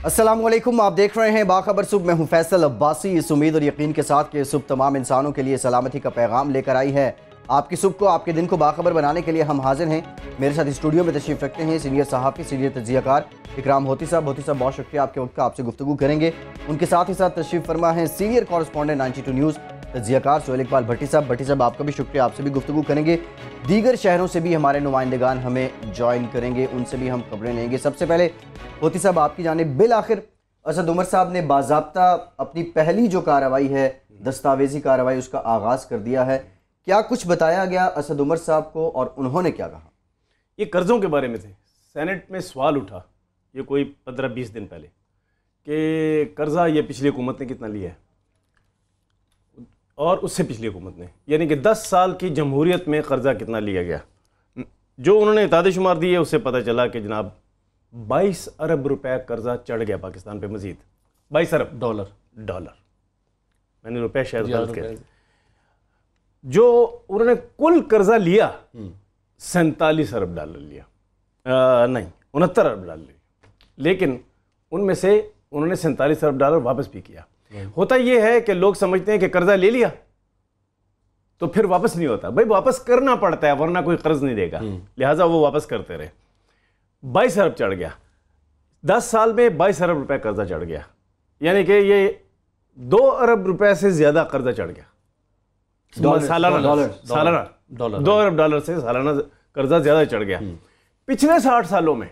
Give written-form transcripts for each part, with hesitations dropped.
अस्सलामुअलैकुम, आप देख रहे हैं बाखबर सुबह। मैं हूं फैसल अब्बासी। इस उम्मीद और यकीन के साथ कि सुबह तमाम इंसानों के लिए सलामती का पैगाम लेकर आई है। आपकी सुबह को, आपके दिन को बाखबर बनाने के लिए हम हाजिर हैं। मेरे साथ स्टूडियो में तशरीफ रखते हैं सीनियर सहाफ़ी, सीनियर तज्ज़ियाकार इकराम होती साहब। होती साहब, बहुत शुक्रिया आपके वक्त का, आपसे गुफ्तगू करेंगे। उनके साथ ही साथ तशरीफ फरमा है सीनियर कॉरेस्पॉन्डेंट 92 न्यूज़ तज्ज़ियाकार सोहेल इकबाल भट्टी साहब। भट्टी साहब, आपका भी शुक्रिया, आपसे भी गुफ्तगू करेंगे। दीगर शहरों से भी हमारे नुमाइंदगान हमें ज्वाइन करेंगे, उनसे भी हम खबरें लेंगे। सबसे पहले होती साहब, आपकी जानिब बिल आखिर असद उमर साहब ने बाज़ाब्ता अपनी पहली जो कार्रवाई है, दस्तावेजी कार्रवाई, उसका आगाज़ कर दिया है। क्या कुछ बताया गया असद उमर साहब को और उन्होंने क्या कहा? ये कर्ज़ों के बारे में थे। सेनेट में सवाल उठा ये कोई 15-20 दिन पहले कि कर्ज़ा ये पिछली हुकूमत ने कितना लिया है और उससे पिछली हुकूमत ने, यानी कि 10 साल की जमहूरियत में कर्ज़ा कितना लिया गया। जो उन्होंने इतादे शुमार दिए उससे पता चला कि जनाब 22 अरब रुपए कर्जा चढ़ गया पाकिस्तान पे मजीद। 22 अरब डॉलर, मैंने रुपए शायद गलत किया। जो उन्होंने कुल कर्जा लिया 47 अरब डॉलर लिया, नहीं 69 अरब डॉलर लिया, लेकिन उनमें से उन्होंने 47 अरब डॉलर वापस भी किया। होता यह है कि लोग समझते हैं कि कर्जा ले लिया तो फिर वापस नहीं होता। भाई वापस करना पड़ता है, वरना कोई कर्ज नहीं देगा, लिहाजा वो वापस करते रहे। 22 अरब चढ़ गया, 10 साल में 22 अरब रुपए कर्जा चढ़ गया, यानी कि ये 2 अरब रुपए से ज्यादा कर्जा चढ़ गया सालाना 2 अरब डॉलर से सालाना कर्जा ज्यादा चढ़ गया। पिछले 60 सालों में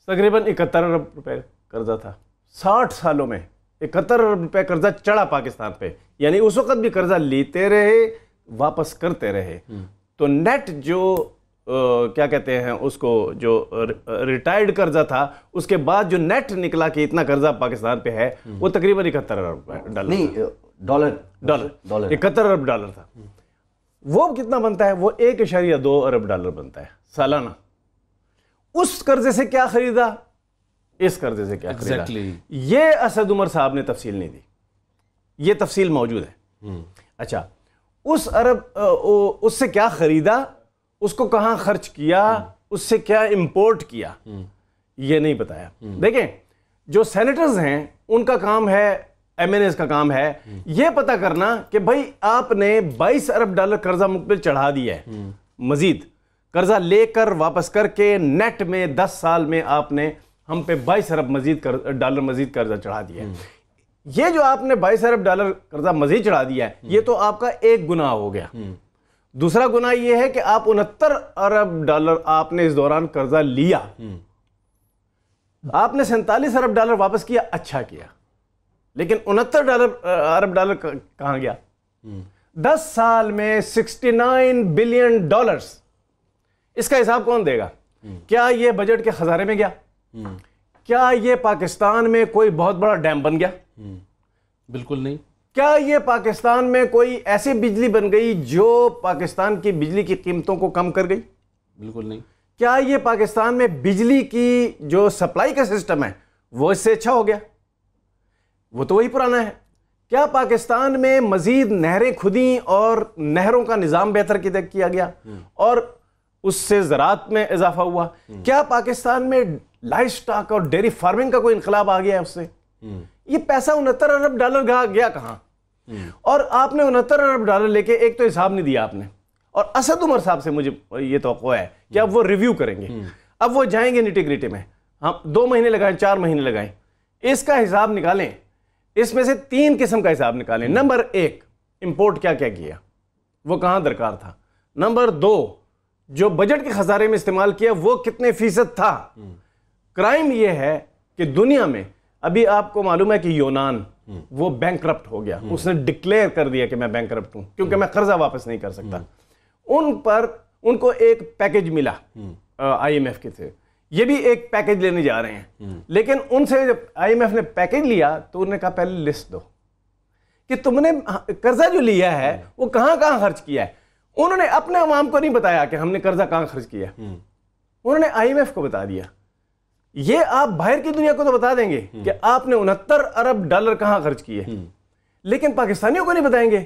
तकरीबन 71 अरब रुपए कर्जा था। 60 सालों में 71 अरब रुपए कर्जा चढ़ा पाकिस्तान पे, यानी उस वक्त भी कर्जा लेते रहे, वापस करते रहे। तो नेट जो क्या कहते हैं उसको, जो रिटायर्ड कर्जा था, उसके बाद जो नेट निकला कि इतना कर्जा पाकिस्तान पे है, वो तकरीबन 71 अरब डॉलर 71 अरब डॉलर था। वो कितना बनता है? वो 1.2 अरब डॉलर बनता है सालाना। उस कर्जे से क्या खरीदा, इस कर्जे से क्या खरीदा, ये असद उमर साहब ने तफसील नहीं दी। ये तफसील मौजूद है। अच्छा, उससे क्या खरीदा, उसको कहां खर्च किया, उससे क्या इंपोर्ट किया, ये नहीं बताया। देखें, जो सेनेटर्स हैं उनका काम है, एमएनएस का काम है ये पता करना कि भाई आपने 22 अरब डॉलर कर्जा मुकबिल चढ़ा दिया है, मजीद कर्जा लेकर वापस करके नेट में 10 साल में आपने हम पे 22 अरब डॉलर मजीद कर्जा चढ़ा दिया है। ये जो आपने 22 अरब डॉलर कर्जा मजीद चढ़ा दिया है, ये तो आपका एक गुनाह हो गया। दूसरा गुनाह यह है कि आप 69 अरब डॉलर आपने इस दौरान कर्जा लिया, आपने 47 अरब डॉलर वापस किया, अच्छा किया, लेकिन 69 अरब डॉलर कहां गया? 10 साल में 69 बिलियन डॉलर्स। इसका हिसाब कौन देगा? क्या यह बजट के खजाने में गया? क्या यह पाकिस्तान में कोई बहुत बड़ा डैम बन गया? बिल्कुल नहीं। क्या ये पाकिस्तान में कोई ऐसी बिजली बन गई जो पाकिस्तान की बिजली की कीमतों को कम कर गई? बिल्कुल नहीं। क्या ये पाकिस्तान में बिजली की जो सप्लाई का सिस्टम है वो इससे अच्छा हो गया? वो तो वही पुराना है। क्या पाकिस्तान में मजीद नहरें खुदी और नहरों का निजाम बेहतर किया गया और उससे ज़राअत में इजाफा हुआ? क्या पाकिस्तान में लाइव स्टॉक और डेयरी फार्मिंग का कोई इनकलाब आ गया है उससे? ये पैसा 69 अरब डॉलर गया कहां? और आपने 69 अरब डॉलर लेके एक तो हिसाब नहीं दिया आपने। और असद उमर साहब से मुझे ये तवक्को है कि अब वो रिव्यू करेंगे, अब वो जाएंगे निटी-ग्रिटी में। हम 2 महीने लगाएं, 4 महीने लगाएं, इसका हिसाब निकालें। इसमें से 3 किस्म का हिसाब निकालें। नंबर 1, इंपोर्ट क्या क्या किया, वो कहां दरकार था। नंबर 2, जो बजट के खजाने में इस्तेमाल किया वो कितने फीसद था। क्राइम ये है कि दुनिया में अभी आपको मालूम है कि यूनान वो बैंकरप्ट हो गया, उसने डिक्लेयर कर दिया कि मैं बैंकरप्ट हूं क्योंकि मैं कर्जा वापस नहीं कर सकता। उनको एक पैकेज मिला आईएमएफ के थे, ये भी एक पैकेज लेने जा रहे हैं, लेकिन उनसे जब आईएमएफ ने पैकेज लिया तो उन्होंने कहा पहले लिस्ट दो कि तुमने कर्जा जो लिया है वो कहां कहां खर्च किया है। उन्होंने अपने अवाम को नहीं बताया कि हमने कर्जा कहां खर्च किया, उन्होंने आईएमएफ को बता दिया। ये आप बाहर की दुनिया को तो बता देंगे कि आपने 69 अरब डॉलर कहां खर्च किए, लेकिन पाकिस्तानियों को नहीं बताएंगे।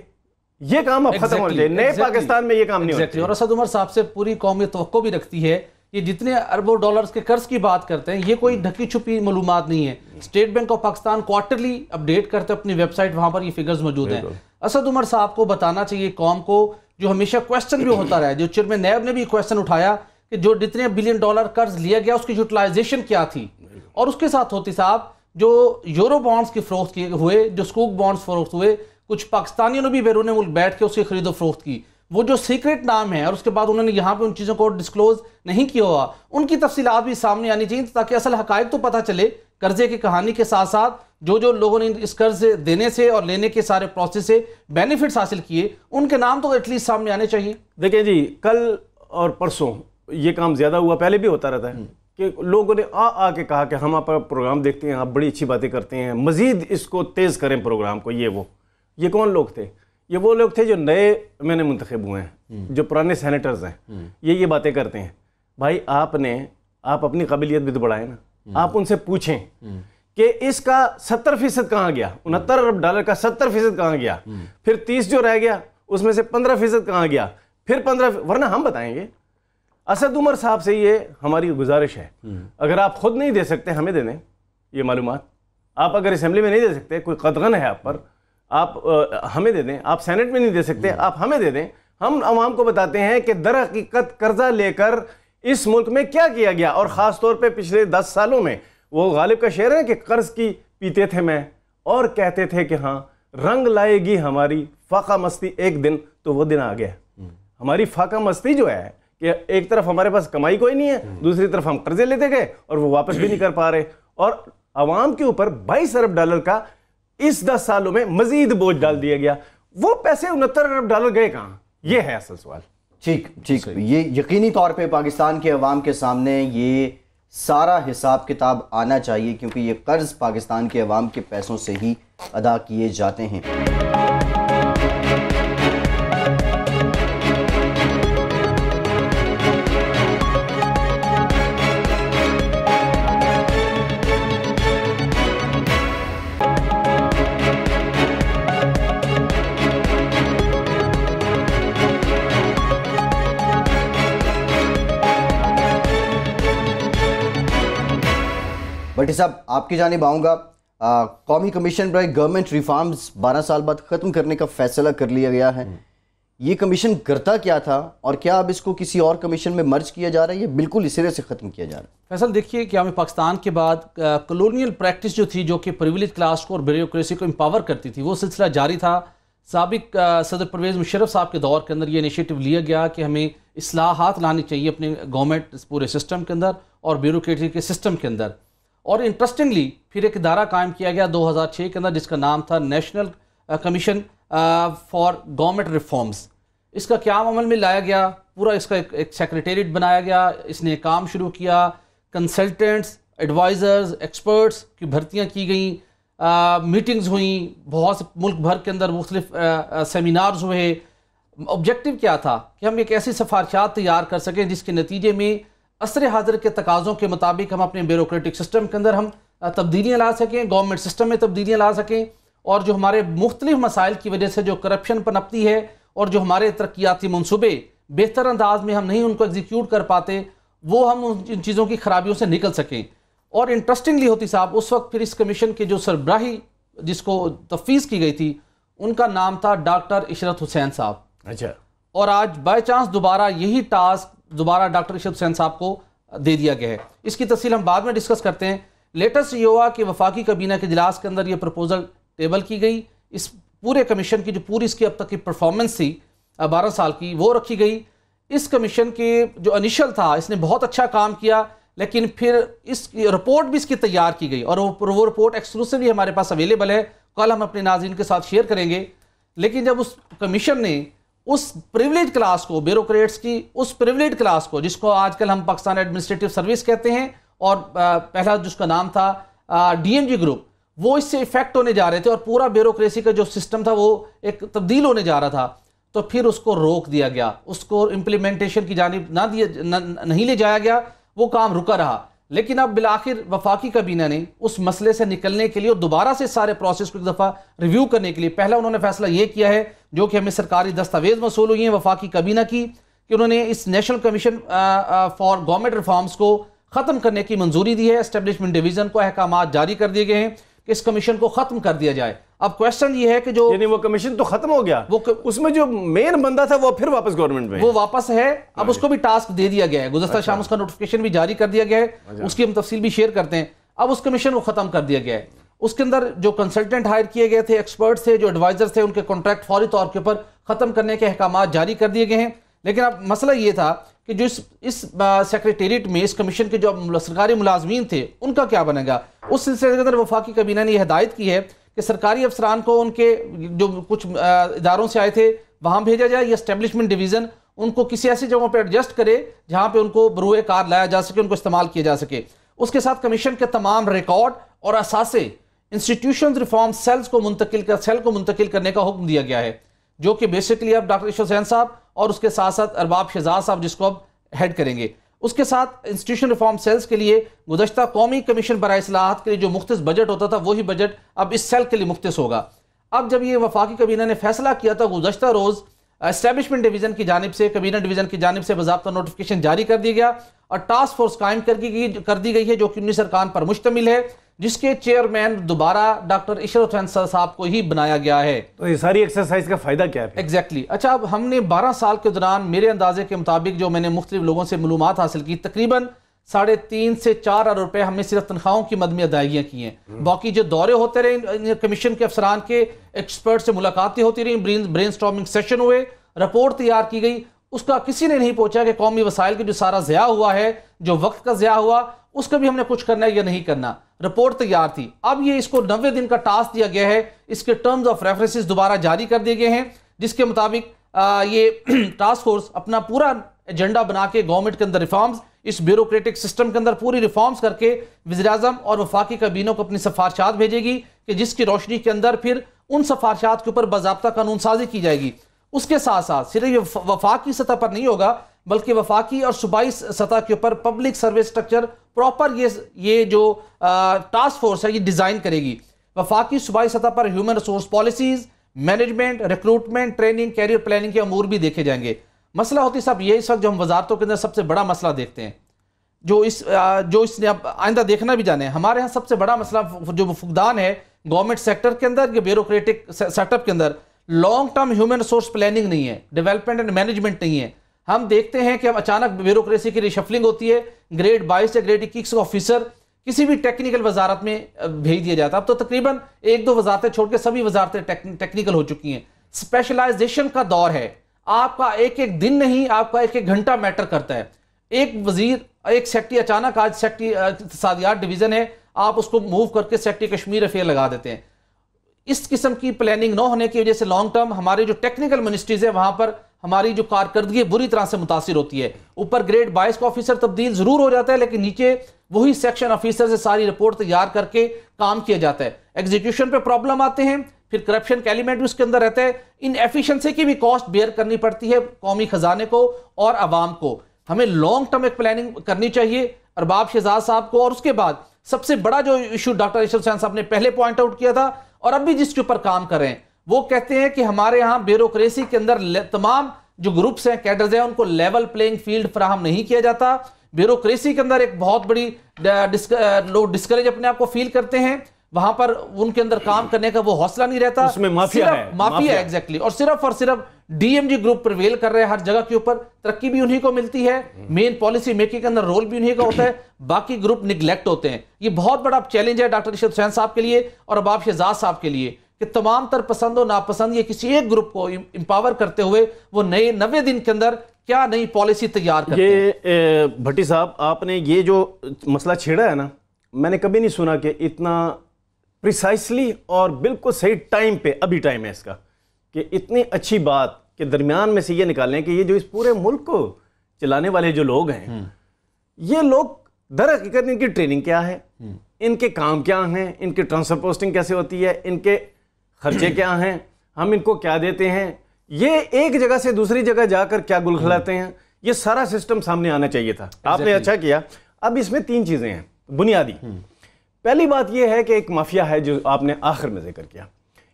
ये काम अब खत्म होना चाहिए। नए पाकिस्तान में ये काम नहीं होना चाहिए। और असद उमर साहब से पूरी कौम ये तवक्को भी रखती है कि जितने अरबों डॉलर्स के कर्ज की बात करते हैं, ये कोई ढकी छुपी मालूमात नहीं है। State bank of Pakistan quarterly update करते हैं अपनी वेबसाइट, वहां पर ये फिगर्स मौजूद हैं। असद उमर साहब को बताना चाहिए कौम को, जो हमेशा क्वेश्चन भी होता रहा, जो चेयरमैन नैब ने भी क्वेश्चन उठाया कि जो जितने बिलियन डॉलर कर्ज लिया गया उसकी यूटिलाइजेशन क्या थी। और उसके साथ होती साहब जो यूरो बॉन्ड्स की फरोख्त हुए, जो स्कूक बॉन्ड्स फरोख्त हुए, कुछ पाकिस्तानियों ने भी बैरून मुल्क बैठ के उसकी खरीदो फरोख्त की। वो जो सीक्रेट नाम है और उसके बाद उन्होंने यहाँ पे उन चीज़ों को डिस्क्लोज नहीं किया हुआ, उनकी तफसीलात भी सामने आनी चाहिए ताकि असल हकायक तो पता चले। कर्जे की कहानी के साथ साथ जो लोगों ने इस कर्ज देने से और लेने के सारे प्रोसेस से बेनिफिट्स हासिल किए, उनके नाम तो एटलीस्ट सामने आने चाहिए। देखिए जी, कल और परसों ये काम ज़्यादा हुआ, पहले भी होता रहता है कि लोगों ने आके कहा कि हम आपका प्रोग्राम देखते हैं, आप बड़ी अच्छी बातें करते हैं, मज़ीद इसको तेज़ करें प्रोग्राम को। ये कौन लोग थे? ये वो लोग थे जो नए मैंने मुंतखब हुए हैं, जो पुराने सेनेटर्स हैं, ये बातें करते हैं। भाई आप अपनी काबिलियत भी तो बढ़ाएं ना। आप उनसे पूछें कि इसका 70% कहाँ गया, 69 अरब डॉलर का 70% कहाँ गया, फिर 30 जो रह गया उसमें से 15% कहाँ गया, फिर 15, वरना हम बताएंगे। असद उमर साहब से ये हमारी गुजारिश है, अगर आप खुद नहीं दे सकते हमें दे दें ये मालूमात। आप अगर असेंबली में नहीं दे सकते, कोई कदगन है आप पर, आप हमें दे दें। आप सेनेट में नहीं दे सकते, आप हमें दे दें। हम आवाम को बताते हैं कि दर हकीकत कर्जा लेकर इस मुल्क में क्या किया गया, और ख़ास तौर पे पिछले 10 सालों में। वो गालिब का शेर है कि कर्ज की पीते थे मैं और कहते थे कि हाँ रंग लाएगी हमारी फाका मस्ती एक दिन, तो वो दिन आ गया। हमारी फाका मस्ती जो है कि एक तरफ हमारे पास कमाई कोई नहीं है, दूसरी तरफ हम कर्जे लेते गए और वो वापस भी नहीं कर पा रहे, और आवाम के ऊपर 22 अरब डॉलर का इस 10 सालों में मजीद बोझ डाल दिया गया। वो पैसे 69 अरब डॉलर गए कहां? ये है असल सवाल। ठीक, ये यकीनी तौर पे पाकिस्तान के अवाम के सामने ये सारा हिसाब किताब आना चाहिए, क्योंकि ये कर्ज पाकिस्तान के अवाम के पैसों से ही अदा किए जाते हैं। भट्टी साहब, आपकी जानिब आऊँगा। कौमी कमीशन पर गवर्नमेंट रिफॉर्म्स 12 साल बाद ख़त्म करने का फैसला कर लिया गया है। ये कमीशन करता क्या था और क्या अब इसको किसी और कमीशन में मर्ज किया जा रहा है, ये बिल्कुल इस सिरे से ख़त्म किया जा रहा है? फैसल देखिए कि हमें पाकिस्तान के बाद कॉलोनियल प्रैक्टिस जो थी, जो कि प्रिविलेज क्लास को और ब्यूरोक्रेसी को एम्पावर करती थी, वो सिलसिला जारी था। साबिक सदर परवेज़ मुशर्रफ साहब के दौर के अंदर ये इनिशिएटिव लिया गया कि हमें इस्लाहात लानी चाहिए अपने गवर्नमेंट पूरे सिस्टम के अंदर और ब्यूरोक्रेसी के सिस्टम के अंदर। और इंटरेस्टिंगली फिर एक इदारा कायम किया गया 2006 के अंदर, जिसका नाम था national commission for government reforms. इसका क्याम अमल में लाया गया, पूरा इसका एक सेक्रेटेरिएट बनाया गया, इसने काम शुरू किया, कंसल्टेंट्स, एडवाइज़र्स, एक्सपर्ट्स की भर्तियाँ की गई, मीटिंग्स हुई, बहुत से मुल्क भर के अंदर मुख्तलिफ सेमिनार्स हुए। ऑब्जेक्टिव क्या था कि हम एक ऐसी सिफारिशात तैयार कर सकें जिसके नतीजे में असर हाजिर के तकाज़ों के मुताबिक हम अपने ब्यूरोक्रेटिक सिस्टम के अंदर हम तब्दीलियाँ ला सकें, गवर्नमेंट सिस्टम में तब्दीलियाँ ला सकें, और जो हमारे मुख्तलिफ मसाइल की वजह से जो करप्शन पनपती है और जो हमारे तरक्याती मनसूबे बेहतर अंदाज में हम नहीं उनको एग्जीक्यूट कर पाते, वो हम उन चीज़ों की खराबियों से निकल सकें। और इंटरेस्टिंगली होती साहब, उस वक्त फिर इस कमीशन के जो सरबराही जिसको तफवीज़ की गई थी, उनका नाम था डॉक्टर इशरत हुसैन साहब। अच्छा। और आज बाय चांस दोबारा यही टास्क दोबारा डॉक्टर इशरत हुसैन साहब को दे दिया गया है। इसकी तफसील हम बाद में डिस्कस करते हैं। लेटेस्ट ये हुआ कि वफाकी kabinah के इजलास के अंदर ये प्रपोजल टेबल की गई। इस पूरे कमीशन की जो पूरी इसकी अब तक की परफॉर्मेंस थी 12 साल की, वो रखी गई। इस कमीशन के जो इनिशियल था, इसने बहुत अच्छा काम किया, लेकिन फिर इस रिपोर्ट भी इसकी तैयार की गई और वो रिपोर्ट एक्सक्लूसिवली हमारे पास अवेलेबल है, कल हम अपने नाज़रीन के साथ शेयर करेंगे। लेकिन जब उस कमीशन ने उस प्रिविलेज क्लास को, ब्यूरोक्रेट्स की उस प्रिविलेज क्लास को, जिसको आजकल हम पाकिस्तान एडमिनिस्ट्रेटिव सर्विस कहते हैं, और पहला जिसका नाम था DMG ग्रुप, वो इससे इफेक्ट होने जा रहे थे और पूरा ब्यूरोक्रेसी का जो सिस्टम था वो एक तब्दील होने जा रहा था, तो फिर उसको रोक दिया गया, उसको इम्प्लीमेंटेशन की जानिब नहीं ले जाया गया, वो काम रुका रहा। लेकिन अब बिलाखिर वफाकी काबीना ने उस मसले से निकलने के लिए और दोबारा से सारे प्रोसेस को एक दफ़ा रिव्यू करने के लिए पहला उन्होंने फैसला ये किया है, जो कि हमें सरकारी दस्तावेज मौसूल हुई हैं वफाकी काबीना की, कि उन्होंने इस national commission for government reforms को ख़त्म करने की मंजूरी दी है। एस्टेब्लिशमेंट डिवीज़न को अहकाम जारी कर दिए गए हैं कि इस कमीशन को ख़त्म कर दिया जाए। अब क्वेश्चन ये है कि जो यानी वो कमीशन तो खत्म हो गया, उसमें जो मेन बंदा था वो फिर वापस गवर्नमेंट में, वो वापस है। अब उसको भी टास्क दे दिया गया है, गुज़श्ता शाम उसका नोटिफिकेशन भी जारी कर दिया गया है, उसकी हम तफसील भी शेयर करते हैं। अब उस कमीशन को ख़त्म कर दिया गया है। उसके अंदर जो कंसल्टेंट हायर किए गए थे, एक्सपर्ट्स थे, जो एडवाइजर्स थे, उनके कॉन्ट्रैक्ट फौरी तौर के ऊपर ख़त्म करने के अहकाम जारी कर दिए गए हैं। लेकिन अब मसला ये था कि जो इस सेक्रेटेरिएट में इस कमीशन के जो सरकारी मुलाजमीन थे उनका क्या बनेगा। उस सिलसिले के अंदर वफाकी काबीना ने यह हिदायत की है कि सरकारी अफसरान को उनके जो कुछ इदारों से आए थे वहाँ भेजा जाए, या एस्टेब्लिशमेंट डिवीज़न उनको किसी ऐसी जगहों पर एडजस्ट करे जहाँ पे उनको बरूए कार लाया जा सके, उनको इस्तेमाल किया जा सके। उसके साथ कमीशन के तमाम रिकॉर्ड और असासे इंस्टीट्यूशन रिफॉर्म सेल को मुंतकिल करने का हुक्म दिया गया है, जो कि बेसिकली अब डॉक्टर इशरत हुसैन साहब और उसके साथ साथ अरबाब शहजाद साहब जिसको अब हेड करेंगे। उसके साथ इंस्टीट्यूशन रिफॉर्म सेल्स के लिए गुज़श्ता कौमी कमीशन बराए इस्लाहात के लिए जो मुख्तस बजट होता था वही बजट अब इस सेल के लिए मुख्तस होगा। अब जब ये वफाकी काबीना ने फैसला किया था, गुज़श्ता रोज़ एस्टेब्लिशमेंट डिवीज़न की जानिब से, कबीना डिवीज़न की जानिब से बाज़ाब्ता नोटिफिकेशन जारी कर दिया गया और टास्क फोर्स कायम कर दी गई है, जो कि 19 अरकान पर मुश्तमिल है, जिसके चेयरमैन दोबारा डॉक्टर इशरत हुसैन साहब को ही बनाया गया है। तो ये सारी एक्सरसाइज का फायदा क्या है? एग्जैक्टली। अच्छा, अब हमने 12 साल के दौरान मेरे अंदाजे के मुताबिक जो मैंने मुख्तलिफ लोगों से मालूमात हासिल की, तकरीबन 3.5 से 4 अरब रुपए हमने सिर्फ तनख्वाहों की मद में अदायगियाँ की हैं। बाकी जो दौरे होते रहे कमीशन के अफसरान के, एक्सपर्ट से मुलाकातें होती रही, ब्रेन स्टॉर्मिंग सेशन हुए, रिपोर्ट तैयार की गई, उसका किसी ने नहीं पूछा कि कौमी वसाइल के जो सारा ज़या हुआ है, जो वक्त का ज़या हुआ, उसका भी हमने कुछ करना है या नहीं करना। रिपोर्ट तैयार थी। अब ये इसको 90 दिन का टास्क दिया गया है, इसके टर्म्स ऑफ रेफरेंसेस दोबारा जारी कर दिए गए हैं, जिसके मुताबिक ये टास्क फोर्स अपना पूरा एजेंडा बना के गवर्नमेंट के अंदर रिफॉर्म्स, इस ब्यूरोक्रेटिक सिस्टम के अंदर पूरी रिफॉर्म्स करके वज़ीर-ए-आज़म और वफाकी काबीना को अपनी सिफारिशात भेजेगी कि जिसकी रोशनी के अंदर फिर उन सिफारिशात के ऊपर बाज़ाब्ता कानून साजी की जाएगी। उसके साथ साथ सिर्फ वफाकी सतह पर नहीं होगा, बल्कि वफाकी और सूबाई सतह के ऊपर पब्लिक सर्विस स्ट्रक्चर प्रॉपर ये जो टास्क फोर्स है ये डिज़ाइन करेगी। वफाकी सूबाई सतह पर human resource policies, management, recruitment, training, career planning के अमूर भी देखे जाएंगे। मसला होती साहब ये, इस वक्त जो हम वजारतों के अंदर सबसे बड़ा मसला देखते हैं, जो इसने अब आइंदा देखना भी जाने, हमारे यहाँ सबसे बड़ा मसला जो फुकदान है गवर्नमेंट सेक्टर के अंदर या ब्यूरोक्रेटिक सेटअप के अंदर, long term human resource planning नहीं है, डेवलपमेंट एंड मैनेजमेंट नहीं है। हम देखते हैं कि अब अचानक ब्यूरोक्रेसी की रिशफलिंग होती है, ग्रेड 22 या ग्रेड 21 ऑफिसर किसी भी टेक्निकल वजारत में भेज दिया जाता है। अब तो तकरीबन 1-2 वजारतें छोड़ के सभी वजारतें टेक्निकल हो चुकी हैं। स्पेशलाइजेशन का दौर है, आपका एक दिन नहीं, आपका एक घंटा मैटर करता है। एक वजीर, एक सेक्रेटरी, अचानक आज सेक्रेटरी इक़्तिसादियात डिवीजन है, आप उसको मूव करके सेक्रेटरी कश्मीर अफेयर लगा देते हैं। इस किस्म की प्लानिंग न होने की वजह से लॉन्ग टर्म हमारे जो टेक्निकल मिनिस्ट्रीज है वहां पर हमारी जो कारकर्दगी बुरी तरह से मुतासिर होती है। ऊपर ग्रेड 22 का ऑफिसर तब्दील जरूर हो जाता है, लेकिन नीचे वही सेक्शन ऑफिसर से सारी रिपोर्ट तैयार करके काम किया जाता है। एग्जीक्यूशन पे प्रॉब्लम आते हैं, फिर करप्शन का एलिमेंट भी उसके अंदर रहता है। इन एफिशिएंसी की भी कॉस्ट बेयर करनी पड़ती है कौमी खजाने को और आवाम को। हमें लॉन्ग टर्म एक प्लानिंग करनी चाहिए अरबाब शहजाद साहब को। और उसके बाद सबसे बड़ा जो इशू डॉक्टर इशरत हुसैन साहब ने पहले पॉइंट आउट किया था और अब भी जिसके ऊपर काम कर रहे हैं, वो कहते हैं कि हमारे यहाँ ब्यूरोक्रेसी के अंदर तमाम जो ग्रुप्स हैं, कैडर्स हैं, उनको लेवल प्लेइंग फील्ड फराहम नहीं किया जाता। ब्यूरोक्रेसी के अंदर एक बहुत बड़ी लोग डिस्करेज अपने आप को फील करते हैं, वहां पर उनके अंदर काम करने का वो हौसला नहीं रहता, उसमें माफिया है एग्जैक्टली। और सिर्फ डीएमजी ग्रुप प्रिवेल कर रहे हैं हर जगह के ऊपर, तरक्की भी उन्हीं को मिलती है, मेन पॉलिसी मेकिंग के अंदर रोल भी उन्हीं का होता है, बाकी ग्रुप निगलेक्ट होते हैं। ये बहुत बड़ा चैलेंज है डॉक्टर इशरत हुसैन साहब के लिए और अरबाब शहजाद साहब के लिए कि तमाम तर पसंद और नापसंद ये किसी एक ग्रुप को इंपावर करते हुए वो नए 90 दिन के अंदर क्या नई पॉलिसी तैयार करते हैं। भट्टी साहब, आपने ये जो मसला छेड़ा है ना, मैंने कभी नहीं सुना कि इतना प्रिसाइसली और बिल्कुल सही टाइम पे, अभी टाइम है इसका, कि इतनी अच्छी बात के दरमियान में से ये निकालें कि ये जो इस पूरे मुल्क को चलाने वाले जो लोग हैं, ये लोग दर हकीकत इनकी ट्रेनिंग क्या है, इनके काम क्या हैं, इनकी ट्रांसफर पोस्टिंग कैसे होती है, इनके खर्चे क्या हैं, हम इनको क्या देते हैं, ये एक जगह से दूसरी जगह जाकर क्या गुल खिलाते हैं, ये सारा सिस्टम सामने आना चाहिए था। आपने अच्छा किया। अब इसमें 3 चीज़ें हैं बुनियादी। पहली बात यह है कि एक माफिया है जो आपने आखिर में जिक्र किया।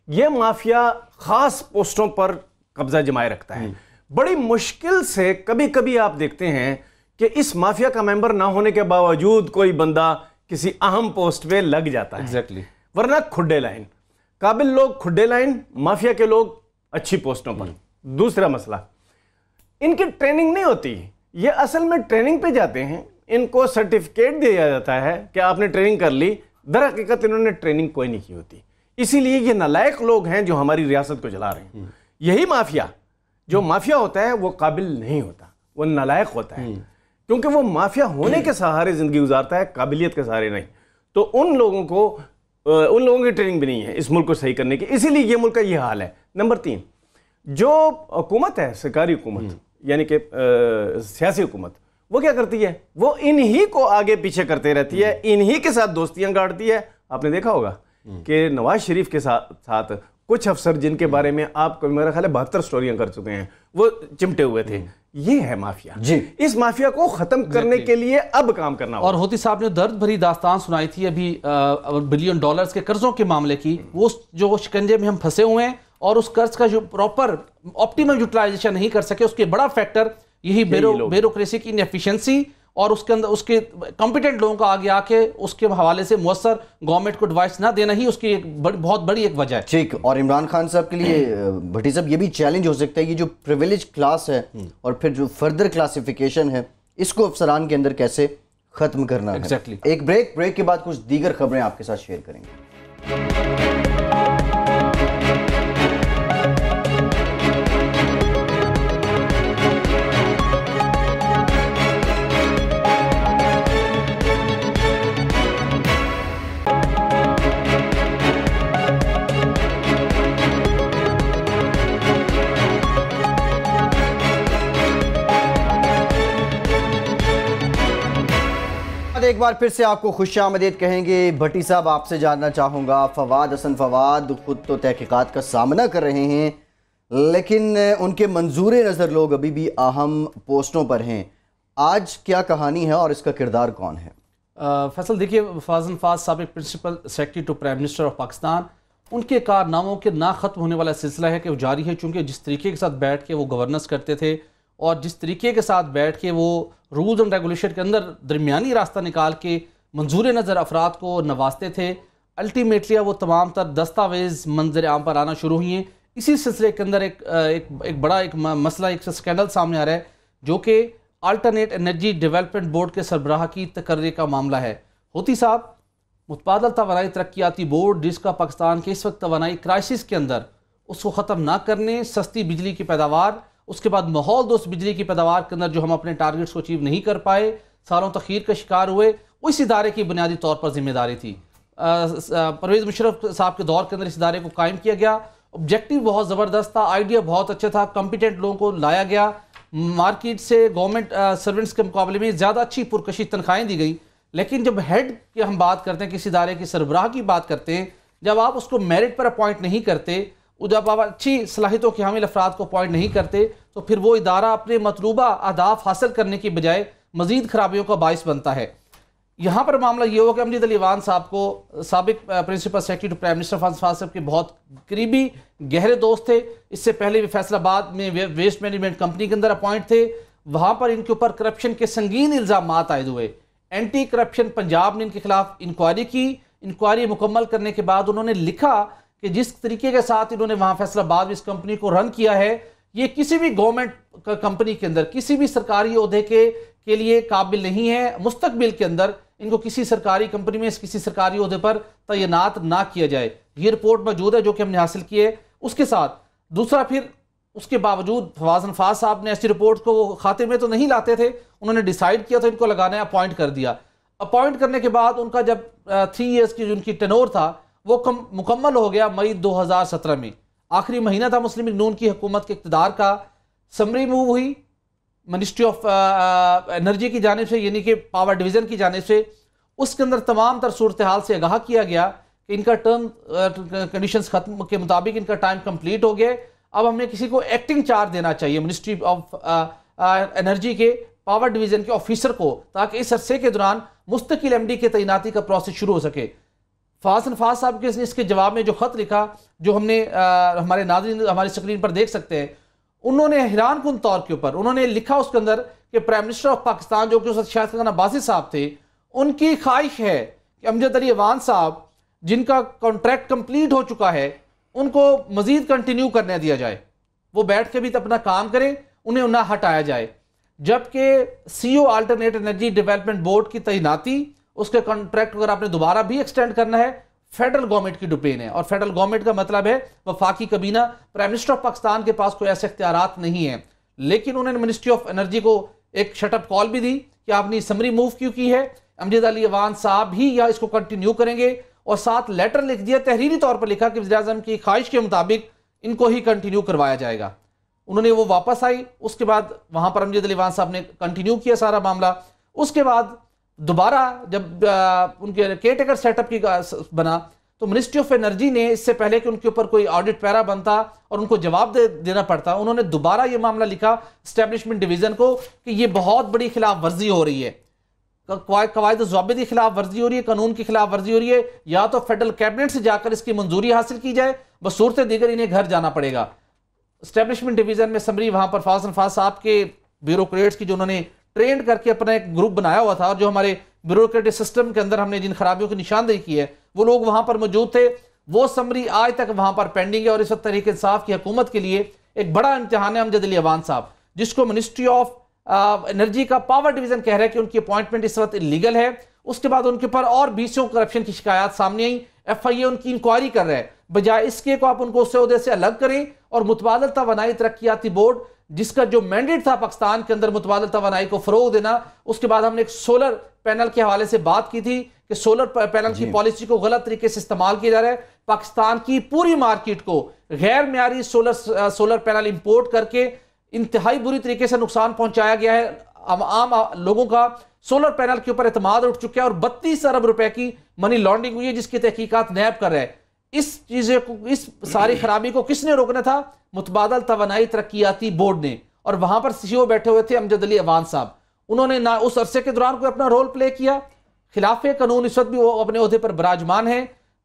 यह माफिया खास पोस्टों पर कब्जा जमाए रखता है। बड़ी मुश्किल से कभी कभी आप देखते हैं कि इस माफिया का मेंबर ना होने के बावजूद कोई बंदा किसी अहम पोस्ट पे लग जाता है। एग्जैक्टली। वरना खुड्डे लाइन, काबिल लोग खुड्डे लाइन, माफिया के लोग अच्छी पोस्टों पर। दूसरा मसला, इनकी ट्रेनिंग नहीं होती। ये असल में ट्रेनिंग पे जाते हैं, इनको सर्टिफिकेट दिया जाता है कि आपने ट्रेनिंग कर ली, दर हकीकत इन्होंने ट्रेनिंग कोई नहीं की होती। इसीलिए ये नालायक लोग हैं जो हमारी रियासत को चला रहे हैं। यही माफिया, जो माफिया होता है वो काबिल नहीं होता, वो नालायक होता है, क्योंकि वो माफिया होने के सहारे जिंदगी गुजारता है, काबिलियत के सहारे नहीं। तो उन लोगों की ट्रेनिंग भी नहीं है इस मुल्क को सही करने की, इसीलिए ये मुल्क का ये हाल है। नंबर 3, जो हुकूमत है, सरकारी हुकूमत यानी कि सियासी हुकूमत, वो क्या करती है? वो इन्हीं को आगे पीछे करते रहती है, इन्हीं के साथ दोस्तियां गाड़ती है। आपने देखा होगा कि नवाज शरीफ के साथ कुछ अफसर जिनके बारे में आप मेरा ख्याल है 72 स्टोरियां कर चुके हैं, वो चिमटे हुए थे। ये है माफिया जी। इस माफिया को खत्म करने के लिए अब काम करना होगा। और होती साहब ने दर्द भरी दास्तान सुनाई थी अभी बिलियन डॉलर्स के कर्जों के मामले की, वो जो शिकंजे में हम फंसे हुए हैं और उस कर्ज का जो प्रॉपर ऑप्टिमम यूटिलाइजेशन नहीं कर सके, उसके बड़ा फैक्टर यही ब्यूरोक्रेसी की इनएफिशिएंसी और उसके अंदर उसके कॉम्पिटेंट लोगों का आगे आके उसके हवाले से मुअस्सर गवर्नमेंट को एडवाइस ना देना ही उसकी एक बहुत बड़ी एक वजह है। ठीक। और इमरान खान साहब के लिए भट्टी साहब ये भी चैलेंज हो सकता है, ये जो प्रिविलेज क्लास है और फिर जो फर्दर क्लासिफिकेशन है, इसको अफसरान के अंदर कैसे खत्म करना है। Exactly. एक ब्रेक के बाद कुछ दीगर खबरें आपके साथ शेयर करेंगे। एक बार फिर से आपको खुशामदीद कहेंगे। भट्टी साहब, आपसे जानना चाहूँगा, फवाद हसन फवाद खुद तो तहकीकात का सामना कर रहे हैं, लेकिन उनके मंजूर नज़र लोग अभी भी अहम पोस्टों पर हैं। आज क्या कहानी है और इसका किरदार कौन है? फैसल, देखिए, फाज़न फाज साबिक principal secretary to prime minister of Pakistan, उनके कारनामों के ना ख़त्म होने वाला सिलसिला है कि वो जारी है, चूँकि जिस तरीके के साथ बैठ के वो गवर्नेंस करते थे और जिस तरीके के साथ बैठ के वो रूल्स एंड रेगुलेशन के अंदर दरमियानी रास्ता निकाल के मंजूर नज़र अफराद को नवाजते थे, अल्टीमेटली वो तमाम तर दस्तावेज़ मंजर आम पर आना शुरू हुई हैं। इसी सिलसिले के अंदर एक बड़ा मसला, एक स्कैंडल सामने आ रहा है, जो कि अल्टरनेट एनर्जी डेवलपमेंट बोर्ड के सरबराह की तकर्री का मामला है। होती साहब, मुतबादल तवानाई तरक्याती बोर्ड, जिसका पाकिस्तान के इस वक्त तवानाई क्राइसिस के अंदर उसको ख़त्म ना करने, सस्ती बिजली की पैदावार, उसके बाद माहौल दोस्त बिजली की पैदावार के अंदर जो हम अपने टारगेट्स को अचीव नहीं कर पाए, सालों तखीर का शिकार हुए, उस इदारे की बुनियादी तौर पर जिम्मेदारी थी। परवेज़ मुशर्रफ साहब के दौर के अंदर इस इदारे को कायम किया गया। ऑब्जेक्टिव बहुत ज़बरदस्त था, आइडिया बहुत अच्छा था, कॉम्पिटेंट लोगों को लाया गया, मार्केट से गवर्नमेंट सर्वेंट्स के मुकाबले में ज़्यादा अच्छी पुरकशी तनख्वाहें दी गई। लेकिन जब हेड की हम बात करते हैं, किसी इदारे की सरबराह की बात करते हैं, जब आप उसको मेरिट पर अपॉइंट नहीं करते, जब आप अच्छी सलाहियतों के हामिल अफराद को अपॉइंट नहीं करते, तो फिर वो इदारा अपने मतलूबा अहदाफ हासिल करने की बजाय मज़ीद खराबियों का बाइस बनता है। यहाँ पर मामला ये हुआ कि अमजद अली वान साहब को साबिक principal secretary to prime minister फाज़ साहब के बहुत करीबी गहरे दोस्त थे। इससे पहले भी फैसलाबाद में वेस्ट मैनेजमेंट कंपनी के अंदर अपॉइंट थे। वहाँ पर इनके ऊपर करप्शन के संगीन इल्ज़ामात आयद हुए। एंटी करप्शन पंजाब ने इनके खिलाफ इंक्वायरी की। इंक्वायरी मुकम्मल करने के बाद उन्होंने लिखा कि जिस तरीके के साथ इन्होंने वहाँ फैसलाबाद में इस कंपनी को रन किया है, ये किसी भी गवर्नमेंट कंपनी के अंदर किसी भी सरकारी ओहदे के लिए काबिल नहीं है। मुस्तकबिल के अंदर इनको किसी सरकारी कंपनी में किसी सरकारी ओहदे पर तैनात ना किया जाए। ये रिपोर्ट मौजूद है जो कि हमने हासिल की है। उसके साथ दूसरा, फिर उसके बावजूद फवाद फाज साहब ने ऐसी रिपोर्ट को वो खाते में तो नहीं लाते थे, उन्होंने डिसाइड किया था इनको लगाना है, अपॉइंट कर दिया। अपॉइंट करने के बाद उनका जब 3 ईयर्स की उनकी टेनोर था वो मुकम्मल हो गया मई 2017 में। आखिरी महीना था मुस्लिम लीग नून की हुकूमत के इक़्तिदार का। समरी मूव हुई मिनिस्ट्री ऑफ एनर्जी की जानिब से, यानी कि पावर डिवीज़न की जानिब से। उसके अंदर तमाम तर सूरत हाल से आगाह किया गया कि इनका टर्म कंडीशंस खत्म के मुताबिक इनका टाइम कंप्लीट हो गया। अब हमें किसी को एक्टिंग चार्ज देना चाहिए मिनिस्ट्री ऑफ एनर्जी के पावर डिवीजन के ऑफिसर को, ताकि इस अरसे के दौरान मुस्तकिल एमडी के तैनाती का प्रोसेस शुरू हो सके। फवाद नफाज साहब के इसके जवाब में जो खत लिखा, जो हमने हमारे नाज़रीन हमारी स्क्रीन पर देख सकते हैं, उन्होंने हैरान कुन तौर के ऊपर उन्होंने लिखा उसके अंदर कि प्राइम मिनिस्टर ऑफ पाकिस्तान जो कि उस वक्त शाहिद खान अब्बासी साहब थे, उनकी ख्वाहिश है कि अमजद अली अवान साहब जिनका कॉन्ट्रैक्ट कंप्लीट हो चुका है उनको मजीद कंटिन्यू करने दिया जाए, वो बैठ के भी तो अपना काम करें, उन्हें ना हटाया जाए। जबकि CEO alternate energy development board की तैनाती, उसके कॉन्ट्रैक्ट अगर आपने दोबारा भी एक्सटेंड करना है, फेडरल गवर्नमेंट की डोमेन है। और फेडरल गवर्नमेंट का मतलब है वफाकी कबीना, प्राइम मिनिस्टर ऑफ पाकिस्तान के पास कोई ऐसे इख्तियारात नहीं है। लेकिन उन्होंने मिनिस्ट्री ऑफ एनर्जी को एक शटअप कॉल भी दी कि आपने समरी मूव क्यों की है, अमजद अली अवान साहब ही या इसको कंटिन्यू करेंगे, और साथ लेटर लिख दिया, तहरीरी तौर पर लिखा कि वज़ीर-ए-आज़म की ख्वाहिश के मुताबिक इनको ही कंटिन्यू करवाया जाएगा। उन्होंने वो वापस आई, उसके बाद वहां पर अमजद अली अवान साहब ने कंटिन्यू किया सारा मामला। उसके बाद दोबारा जब उनके केयरटेकर सेटअप की बना, तो मिनिस्ट्री ऑफ एनर्जी ने इससे पहले कि उनके ऊपर कोई ऑडिट पैरा बनता और उनको जवाब देना पड़ता, उन्होंने दोबारा ये मामला लिखा स्टैब्लिशमेंट डिवीजन को कि ये बहुत बड़ी खिलाफ वर्जी हो रही है, कवायद ज़ाबित की खिलाफ वर्जी हो रही है, कानून की खिलाफ वर्जी हो रही है, या तो फेडरल कैबिनेट से जाकर इसकी मंजूरी हासिल की जाए, बसूरत दीगर इन्हें घर जाना पड़ेगा। स्टैब्लिशमेंट डिवीजन में समरी वहां पर फवाद नफाज साहब के ब्यूरोक्रेट्स की जो उन्होंने ट्रेंड करके अपना एक ग्रुप बनाया हुआ था, और जो हमारे ब्यूरोक्रेटिक सिस्टम के अंदर हमने जिन खराबियों की निशानदेही की है वो लोग वहां पर मौजूद थे। वो समरी आज तक वहां पर पेंडिंग है, और इस वक्त तहरीक इंसाफ की हुकूमत के लिए एक बड़ा इम्तिहान है अमजद अली अवान साहब, जिसको मिनिस्ट्री ऑफ एनर्जी का पावर डिवीजन कह रहा है कि उनकी अपॉइंटमेंट इस वक्त इलीगल है। उसके बाद उनके ऊपर और 20 करप्शन की शिकायत सामने आई, FIA उनकी इंक्वायरी कर रहा है। बजाय इसके को आप उनको उससे ओहदे से अलग करें, और मुतबादल तवानाई तरक्याती बोर्ड, जिसका जो मैंडेट था पाकिस्तान के अंदर मुतबादल तवानाई को फरोग देना, उसके बाद हमने एक सोलर पैनल के हवाले से बात की थी कि सोलर पैनल की पॉलिसी को गलत तरीके से इस्तेमाल किया जा रहा है। पाकिस्तान की पूरी मार्केट को गैर म्यारी सोलर पैनल इंपोर्ट करके इंतहाई बुरी तरीके से नुकसान पहुंचाया गया है। आम लोगों का सोलर पैनल के ऊपर एतमाद उठ चुका है, और 32 अरब रुपए की मनी लॉन्ड्रिंग हुई है, जिसकी तहकीकात नैब कर रहा है। इस चीजें को, इस सारी खराबी को किसने रोकना था? मुतबादल तवानाई तरक्याती बोर्ड ने, और वहां पर CEO बैठे हुए थे अमजद अली अवान साहब। उन्होंने ना उस अरसे के दौरान कोई अपना रोल प्ले किया, खिलाफे कानून इस वक्त भी वो अपने ओहदे पर विराजमान है।